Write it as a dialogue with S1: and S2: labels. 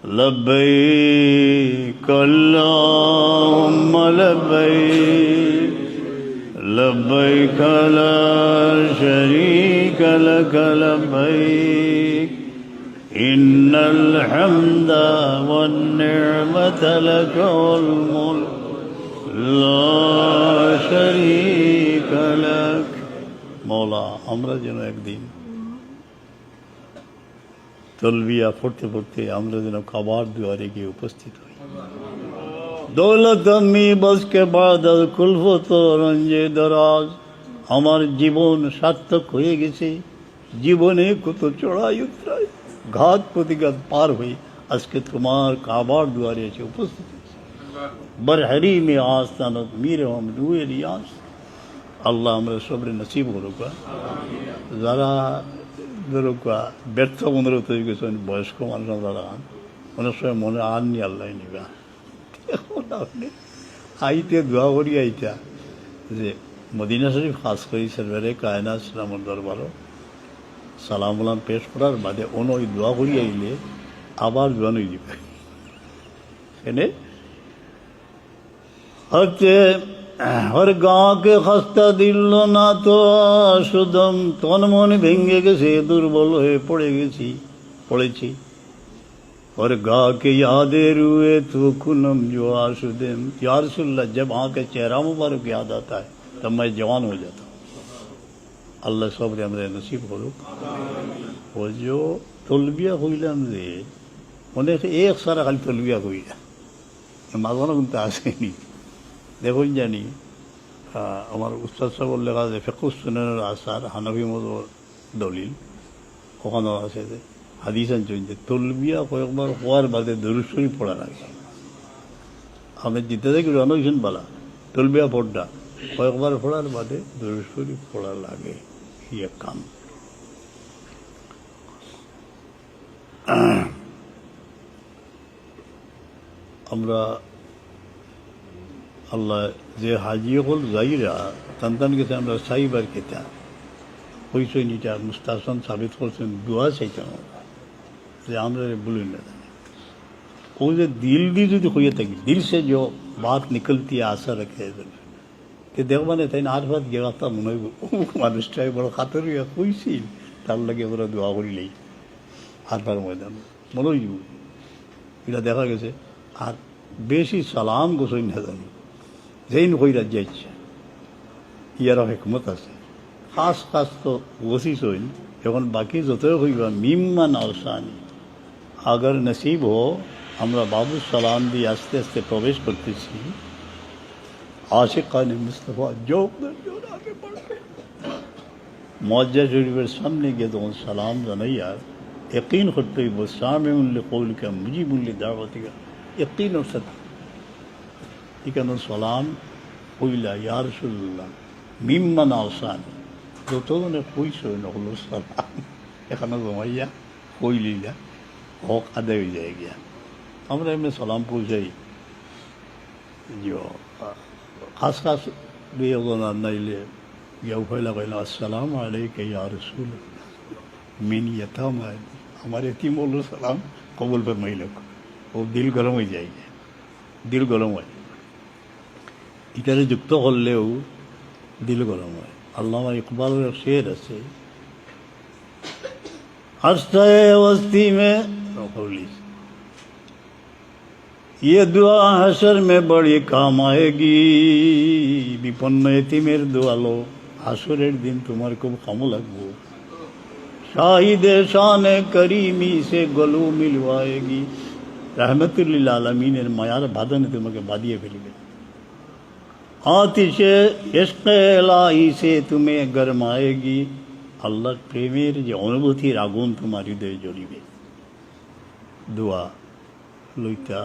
S1: لبيك اللهم لبيك لبيك لا شريك لك لبيك إن الحمد والنعمة لك والملك لا شريك لك মওলা আমরা যেন একদিন তলবিয়া পড়তে পড়তে আমরা যেন কাবার দুয়ারে গিয়ে উপস্থিত হই। দৌলত আমি বসকে বাদ কুলফত রঞ্জে দরাজ, আমার জীবন সার্থক হয়ে গেছে। জীবনে কত চড়াই উতরাই, ঘাত প্রতিঘাত পার হয়ে আজকে তোমার কাবার দুয়ারে এসে উপস্থিত হয়েছে। বরহরি মে আস্তানত মীর হম রুয়ে রিয়াজ, আল্লাহ আমরা সবরে নসিব করুক। যারা ধরুক ব্যর্থ অনুরোধ হয়ে গেছেন, বয়স্ক মানুষ যারা অনেক সময় মনে আননি আল্লাহ নিবা, এখন আপনি আইতে দোয়া করি আইতা যে মদিনা শরীফ খাস করি সরকারে কায়নাত ইসলামের দরবারও সালাম আলাম পেশ করার বাদে অন্য ওই দোয়া করি আইলে আবার জোয়ান হয়ে যাবে। এনে হচ্ছে হর গাঁকে খাস্তা দিল না তো সুদম, তন মন ভেঙে গেছে, দুর্বল হয়ে পড়েছি। और गा के यादें रुए तो खुनम जो आशुदम, या रसूलल्लाह जब आँख के चेहरा मुबारक याद आता है तब मैं जवान हो जाता हूँ। अल्लाह सब्र हमरे नसीब करुक। वो जो तलबिया হইলাম যে অনেক এক সারা খালি তলবিয়া হইলা মাঝখানে কিন্তু আসেনি। দেখুন জানি আমার উস্তাদ সাহেব লেখা আছে ফিকহুস সুনানের আসার হানাফি মযহাবের দলিল, ওখানে আছে যে হাদিস আনছেন যে তলবিয়া কয়েকবার হওয়ার বাদে দরুদ শরীফ পড়া লাগে। আমি জিতে দেখি অনেকজন বলা তলবিয়া পড়া কয়েকবার পড়ার বাদে দরুদ শরীফ পড়া লাগে, ইয়ে কাম। আমরা আল্লাহ যে হাজি হল যাইরা তান গেছে আমরা সাইবার খেতা হইসই নিটা মুস্তাহসান সাবিত করছেন, দোয়া চাইতাম যে আমরা বলি না वो जो दिल भी जो हुई तक दिल से जो बात निकलती है आशा रखे कि देखो मैंने तेन आठ बात गया था मन मानुष्टा बड़ा खातर हुआ कोई सी तार लगे ওরা দোয়া করি নেই আরবার ময়দান মনে এটা দেখা গেছে। আর বেশি সালাম গোসই না জানি যেইন কইরা যাইছে ইয়ারও হিকমত আছে। খাস খাস তো ওসিস হইন, এখন বাকি যতই হইবা মিম্মান আওসানি अगर नसीब हो আমরা বাবু সালাম দিয়ে আস্তে আস্তে প্রবেশ করতেছি আশিকানে মুস্তাফা মুআজ্জাজ শরীফের সামনে গিয়ে তখন সালাম জানাই আর यकीन করতে হইব সামিউন লিকৌলিকা মুজিবুন লিদাওয়াতিকা यकीन और सद এখানে সালাম কইলা ইয়া রাসূলুল্লাহ মিম্মান আওসানি যতজনে কইছো হলো সালাম এখানে জমাইয়া কইলিলা হক আদায় হয়ে যায় গিয়া। আমরা এমনি সালাম পৌঁছাই খাস খাস দুজন নাইলে গিয়া উফাইলা কইলা আসসালামু আলাইকা ইয়া রাসূল মিন ইয়াতামা, আমার এতিম হলো সালাম কবুল ফরমাইল। ও দিল গরম হয়ে যায়, দিল গরম হয়। এটারে যুক্ত করলেও দিল গরম হয়। আল্লামা ইকবালের শের আছে हस्ते वस्ती में ये दुआ हशर में बड़ी काम आएगी। विपन्न यतीमेर दुआ लो, हाशरेर दिन तुम्हारे खूब काम लगबो। शाहिदे शान करीमी से गलू मिलवाएगी। रहमतुल्लिल आलमीनेर मायार बादने तुम्हें बादिए फेलबे। आतिशे इश्क़ इलाही से तुम्हें गरमाएगी। আল্লাহর প্রেমের যে অনুভূতির আগুন তোমার হৃদয়ে জ্বলিবে। দোয়া লইতা